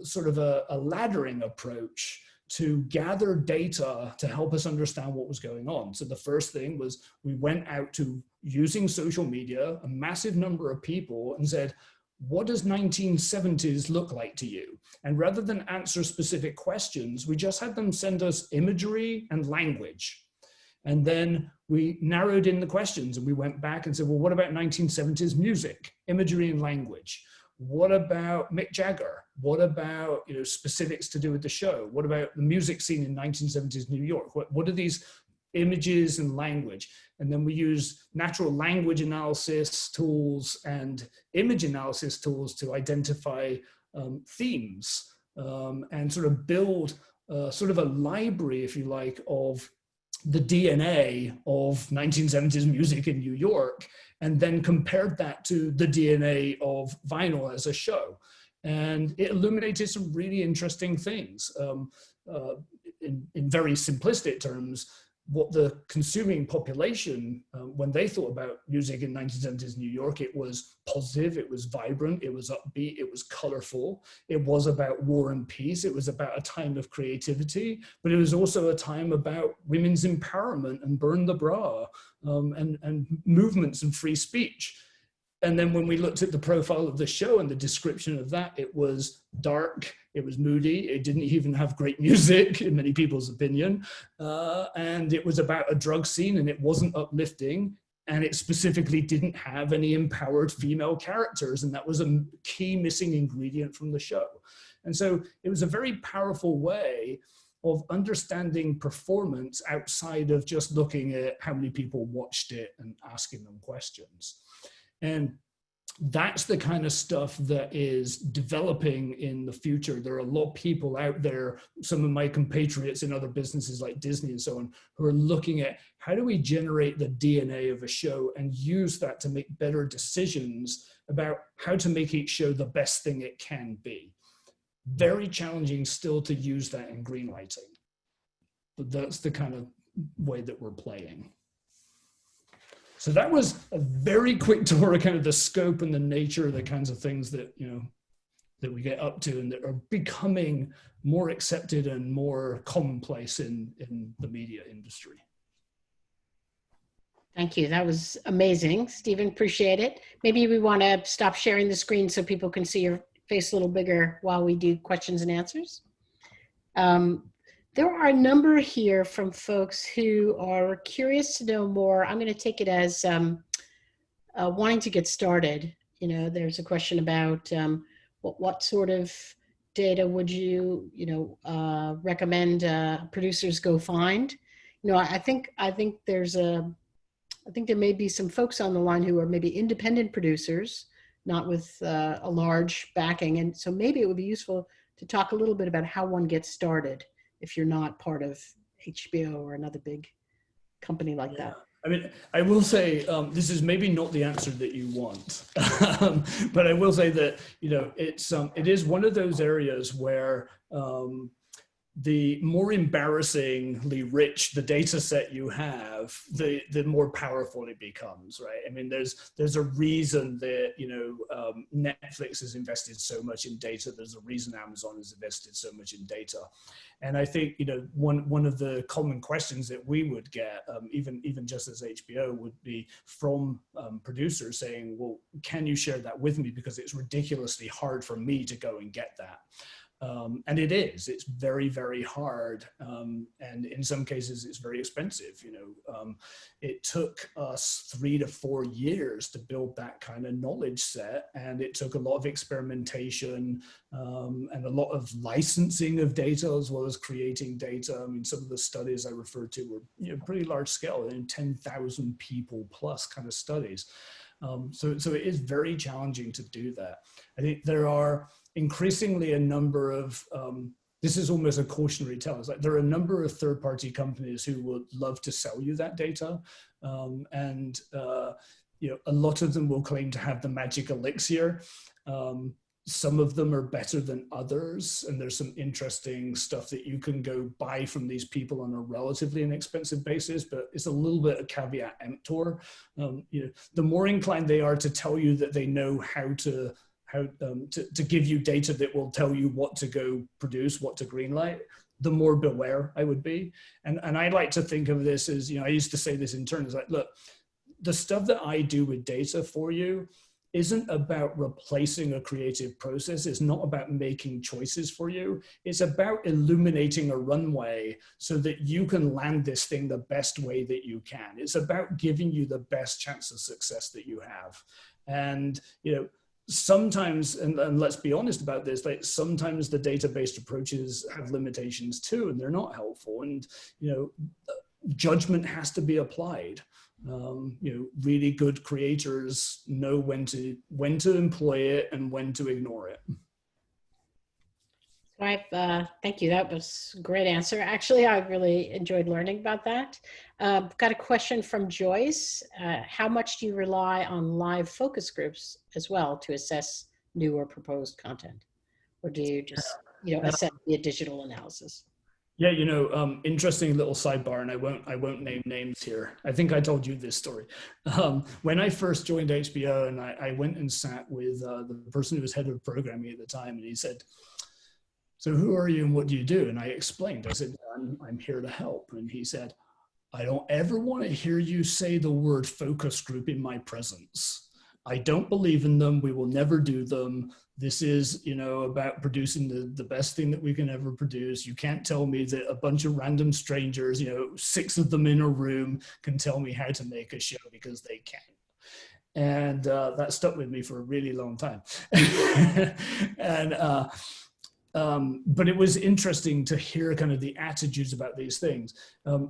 sort of a laddering approach to gather data to help us understand what was going on. So the first thing was we went out to, using social media, a massive number of people, and said, what does 1970s look like to you? And rather than answer specific questions, we just had them send us imagery and language. And then we narrowed in the questions, and we went back and said, well, what about 1970s music, imagery and language? What about Mick Jagger? What about, you know, specifics to do with the show? What about the music scene in 1970s New York? What are these images and language? And then we use natural language analysis tools and image analysis tools to identify themes and sort of build sort of a library, if you like, of the DNA of 1970s music in New York, and then compared that to the DNA of vinyl as a show. And it illuminated some really interesting things. In very simplistic terms, what the consuming population, when they thought about music in 1970s New York, it was positive, it was vibrant, it was upbeat, it was colorful, it was about war and peace, it was about a time of creativity, but it was also a time about women's empowerment and burn the bra, and movements and free speech. And then when we looked at the profile of the show and the description of that, it was dark, it was moody, it didn't even have great music, in many people's opinion. And it was about a drug scene, and it wasn't uplifting. And it specifically didn't have any empowered female characters. And that was a key missing ingredient from the show. And so it was a very powerful way of understanding performance outside of just looking at how many people watched it and asking them questions. And that's the kind of stuff that is developing in the future. There are a lot of people out there, some of my compatriots in other businesses like Disney and so on, who are looking at how do we generate the DNA of a show and use that to make better decisions about how to make each show the best thing it can be. Very challenging still to use that in greenlighting, but that's the kind of way that we're playing. So that was a very quick tour of kind of the scope and the nature of the kinds of things that, you know, that we get up to and that are becoming more accepted and more commonplace in the media industry. Thank you. That was amazing, Stephen. Appreciate it. Maybe we want to stop sharing the screen so people can see your face a little bigger while we do questions and answers. There are a number here from folks who are curious to know more. I'm going to take it as wanting to get started. You know, there's a question about what sort of data would you, recommend producers go find? You know, I think there may be some folks on the line who are maybe independent producers, not with a large backing, and so maybe it would be useful to talk a little bit about how one gets started if you're not part of HBO or another big company like that. I mean, I will say this is maybe not the answer that you want, but I will say that, you know, it is one of those areas where the more embarrassingly rich the data set you have, the more powerful it becomes, right? I mean, there's a reason that, you know, Netflix has invested so much in data. There's a reason Amazon has invested so much in data. And I think, you know, one of the common questions that we would get, even just as HBO, would be from producers saying, well, can you share that with me? Because it's ridiculously hard for me to go and get that. And it's very, very hard. And in some cases it's very expensive. You know, it took us 3 to 4 years to build that kind of knowledge set. And it took a lot of experimentation and a lot of licensing of data as well as creating data. I mean, some of the studies I referred to were, you know, pretty large scale, 10,000 people plus kind of studies. So it is very challenging to do that. I think there are increasingly a number of, this is almost a cautionary tale. It's like there are a number of third-party companies who would love to sell you that data. You know, a lot of them will claim to have the magic elixir. Some of them are better than others. And there's some interesting stuff that you can go buy from these people on a relatively inexpensive basis, but it's a little bit of caveat emptor. You know, the more inclined they are to tell you that they know how to give you data that will tell you what to go produce, what to greenlight, the more beware I would be. And I like to think of this as, you know, I used to say this in turn, it's like, look, the stuff that I do with data for you isn't about replacing a creative process. It's not about making choices for you. It's about illuminating a runway so that you can land this thing the best way that you can. It's about giving you the best chance of success that you have. And, you know, sometimes, and let's be honest about this, like sometimes the data-based approaches have limitations too, and they're not helpful. And, you know, judgment has to be applied. You know, really good creators know when to employ it and when to ignore it. Thank you. That was a great answer. Actually, I really enjoyed learning about that. Got a question from Joyce. How much do you rely on live focus groups as well to assess new or proposed content? Or do you just, you know, assess via digital analysis? Yeah, you know, interesting little sidebar, and I won't name names here. I think I told you this story. When I first joined HBO, and I went and sat with the person who was head of programming at the time, and he said, "So who are you and what do you do?" And I explained. I said, I'm here to help. And he said, "I don't ever want to hear you say the word focus group in my presence. I don't believe in them. We will never do them. This is, you know, about producing the best thing that we can ever produce. You can't tell me that a bunch of random strangers, you know, 6 of them in a room can tell me how to make a show, because they can't." And that stuck with me for a really long time. And but it was interesting to hear kind of the attitudes about these things.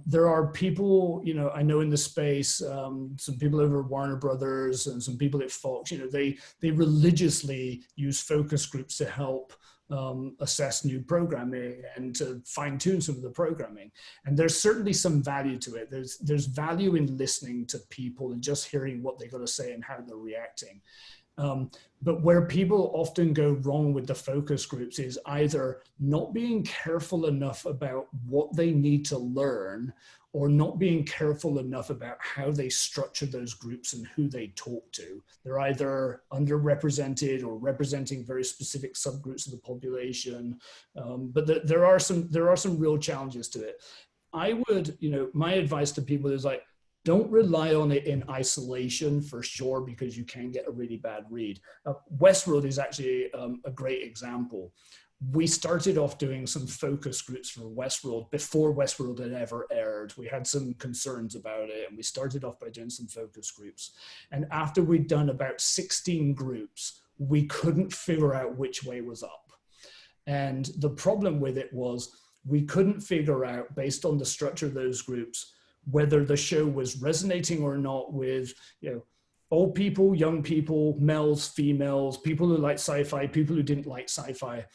There are people, you know, I know in the space, some people over at Warner Brothers and some people at Fox, you know, they religiously use focus groups to help assess new programming and to fine tune some of the programming. And there's certainly some value to it. There's value in listening to people and just hearing what they got to say and how they're reacting. But where people often go wrong with the focus groups is either not being careful enough about what they need to learn, or not being careful enough about how they structure those groups and who they talk to. They're either underrepresented or representing very specific subgroups of the population. But there are some real challenges to it. I would, you know, my advice to people is like, don't rely on it in isolation for sure, because you can get a really bad read. Westworld is actually a great example. We started off doing some focus groups for Westworld before Westworld had ever aired. We had some concerns about it, and we started off by doing some focus groups. And after we'd done about 16 groups, we couldn't figure out which way was up. And the problem with it was we couldn't figure out, based on the structure of those groups, whether the show was resonating or not with, you know, old people, young people, males, females, people who like sci-fi, people who didn't like sci-fi.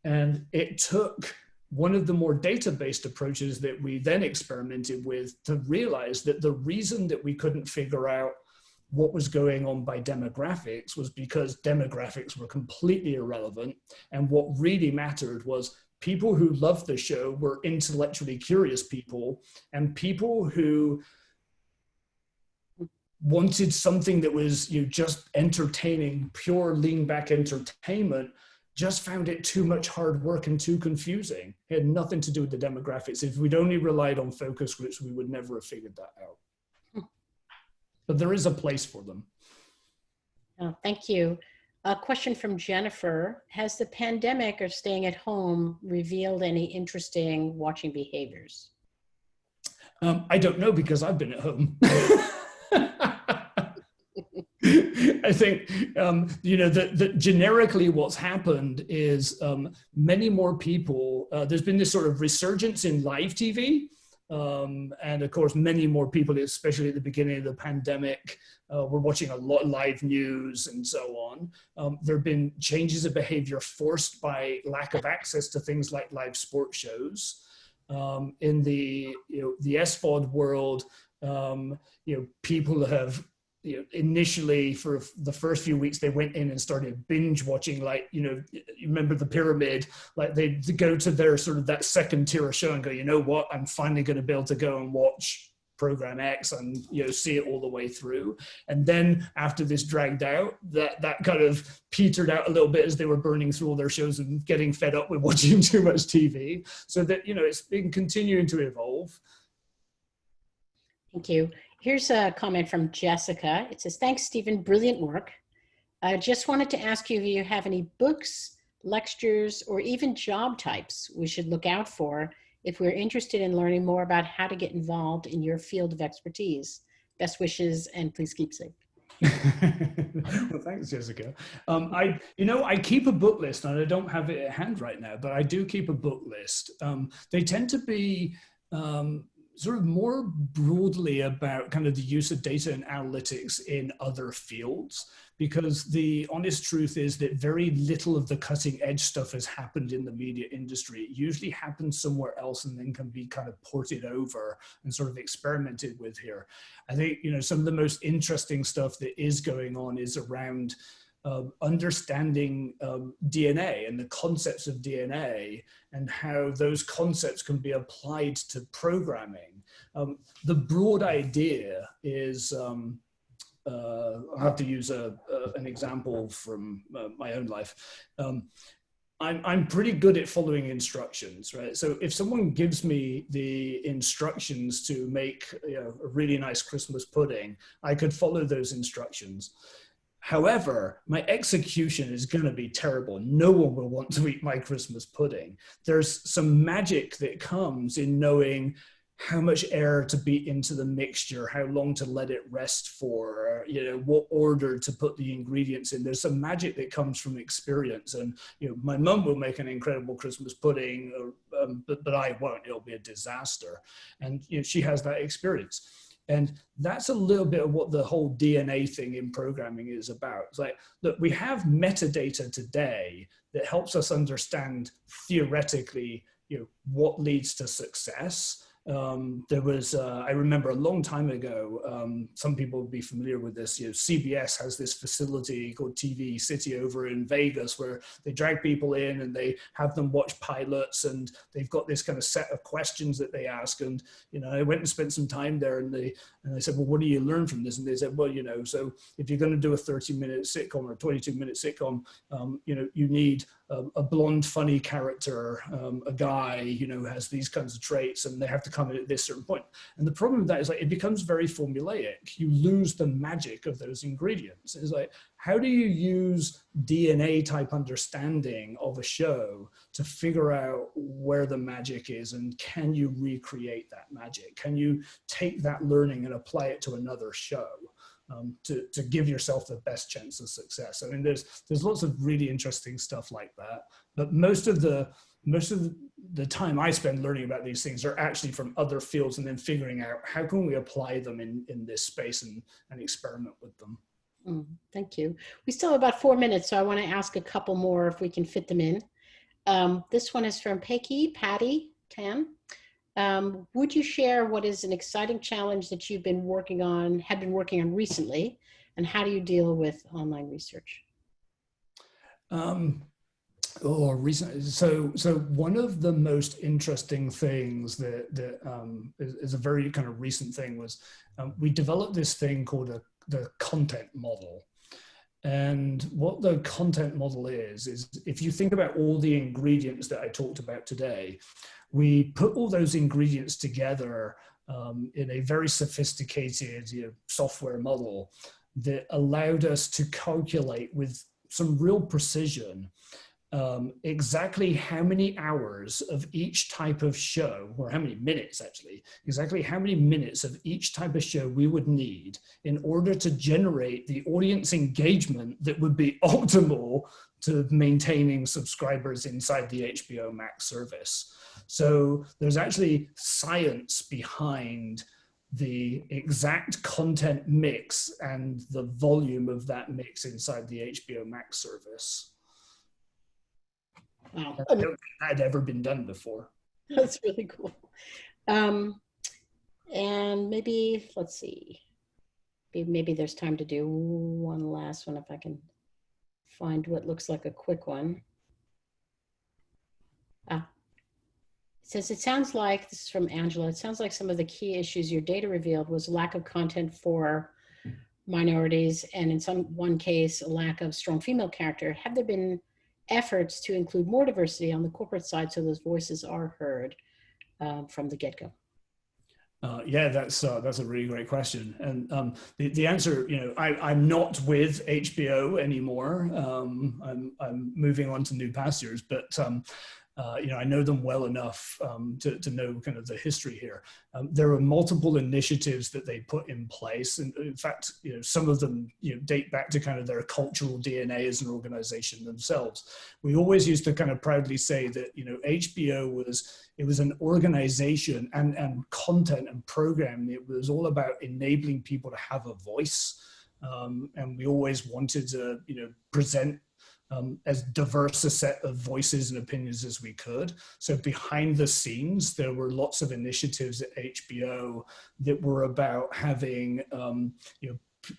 And it took one of the more data-based approaches that we then experimented with to realize that the reason that we couldn't figure out what was going on by demographics was because demographics were completely irrelevant. And what really mattered was people who loved the show were intellectually curious people, and people who wanted something that was, you know, just entertaining, pure lean back entertainment, just found it too much hard work and too confusing. It had nothing to do with the demographics. If we'd only relied on focus groups, we would never have figured that out. But there is a place for them. Oh, thank you. A question from Jennifer. Has the pandemic or staying at home revealed any interesting watching behaviors? I don't know, because I've been at home. I think, you know, that generically what's happened is many more people, there's been this sort of resurgence in live TV. And of course, many more people, especially at the beginning of the pandemic, were watching a lot of live news and so on. There have been changes of behavior forced by lack of access to things like live sports shows. In the, you know, the SVOD world, you know, people have, you know, initially for the first few weeks, they went in and started binge watching, like, you know, you remember the pyramid, like they go to their sort of that second tier of show and go, you know what, I'm finally going to be able to go and watch program X and, you know, see it all the way through. And then after this dragged out, that kind of petered out a little bit as they were burning through all their shows and getting fed up with watching too much TV. So that, you know, it's been continuing to evolve. Thank you. Here's a comment from Jessica. It says, thanks, Stephen. Brilliant work. I just wanted to ask you if you have any books, lectures, or even job types we should look out for if we're interested in learning more about how to get involved in your field of expertise. Best wishes, and please keep safe. Well, thanks, Jessica. I keep a book list, and I don't have it at hand right now, but I do keep a book list. They tend to be sort of more broadly about kind of the use of data and analytics in other fields, because the honest truth is that very little of the cutting edge stuff has happened in the media industry. It usually happens somewhere else and then can be kind of ported over and sort of experimented with here. I think, some of the most interesting stuff that is going on is around understanding DNA and the concepts of DNA and how those concepts can be applied to programming. The broad idea is, I'll have to use an example from my own life. I'm pretty good at following instructions, right? So if someone gives me the instructions to make a really nice Christmas pudding, I could follow those instructions. However, my execution is going to be terrible. No one will want to eat my Christmas pudding. There's some magic that comes in knowing how much air to beat into the mixture, how long to let it rest for, what order to put the ingredients in. There's some magic that comes from experience. And, my mum will make an incredible Christmas pudding, but I won't. It'll be a disaster. And she has that experience. And that's a little bit of what the whole DNA thing in programming is about. It's like, look, we have metadata today that helps us understand theoretically, what leads to success. There was, I remember a long time ago, some people will be familiar with this, CBS has this facility called TV City over in Vegas where they drag people in and they have them watch pilots, and they've got this kind of set of questions that they ask. And, I went and spent some time there, and they said, well, what do you learn from this? And they said, well, so if you're going to do a 30-minute sitcom or a 22-minute sitcom, you need a blonde, funny character, a guy, who has these kinds of traits, and they have to come in at this certain point. And the problem with that is, like, it becomes very formulaic. You lose the magic of those ingredients. It's like, how do you use DNA type understanding of a show to figure out where the magic is, and can you recreate that magic? Can you take that learning and apply it to another show? To give yourself the best chance of success. I mean, there's lots of really interesting stuff like that, but most of the time I spend learning about these things are actually from other fields, and then figuring out how can we apply them in this space and experiment with them. Thank you. We still have about 4 minutes, so I want to ask a couple more if we can fit them in. This one is from Patty Tan. Would you share what is an exciting challenge that you've been working on recently, and how do you deal with online research? Recently, so one of the most interesting things that is a very kind of recent thing was we developed this thing called the content model. And what the content model is if you think about all the ingredients that I talked about today, we put all those ingredients together in a very sophisticated software model that allowed us to calculate with some real precision exactly how many hours of each type of show, or how many minutes actually, exactly how many minutes of each type of show we would need in order to generate the audience engagement that would be optimal to maintaining subscribers inside the HBO Max service. So there's actually science behind the exact content mix and the volume of that mix inside the HBO Max service. Wow. I don't think that had ever been done before. That's really cool. And maybe, let's see, maybe there's time to do one last one if I can find what looks like a quick one. It says, it sounds like, this is from Angela, it sounds like some of the key issues your data revealed was lack of content for minorities, and in one case, a lack of strong female character. Have there been efforts to include more diversity on the corporate side so those voices are heard from the get-go? Yeah, that's a really great question. And the answer, I'm not with HBO anymore. I'm moving on to new pastures, but I know them well enough to know kind of the history here. There are multiple initiatives that they put in place, and in fact, some of them date back to kind of their cultural DNA as an organization themselves. We always used to kind of proudly say that HBO was an organization and content and programming. It was all about enabling people to have a voice, and we always wanted to present as diverse a set of voices and opinions as we could. So behind the scenes, there were lots of initiatives at HBO that were about having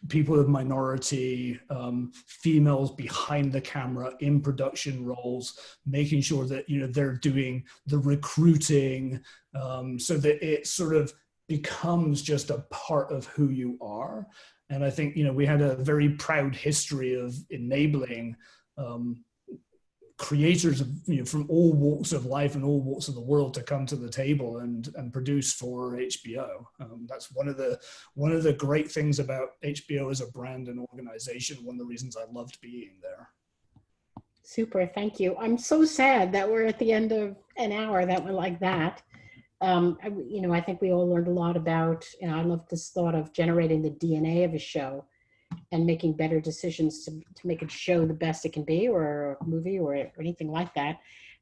people of minority, females behind the camera in production roles, making sure that they're doing the recruiting, so that it sort of becomes just a part of who you are. And I think we had a very proud history of enabling creators from all walks of life and all walks of the world to come to the table and produce for HBO. That's one of the great things about HBO as a brand and organization. One of the reasons I loved being there. Super, thank you. I'm so sad that we're at the end of an hour that went like that. I think we all learned a lot about, I love this thought of generating the DNA of a show and making better decisions to make a show the best it can be, or a movie or anything like that.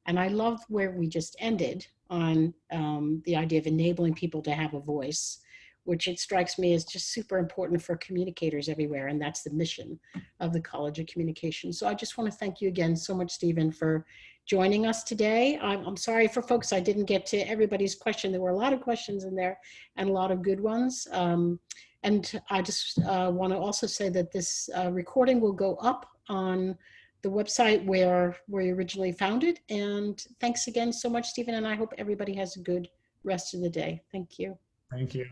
And I love where we just ended on the idea of enabling people to have a voice, which it strikes me as just super important for communicators everywhere. And that's the mission of the College of Communication. So I just want to thank you again so much, Stephen, for joining us today. I'm sorry for folks, I didn't get to everybody's question. There were a lot of questions in there and a lot of good ones. And I just want to also say that this recording will go up on the website where we originally found it. And thanks again so much, Stephen. And I hope everybody has a good rest of the day. Thank you. Thank you.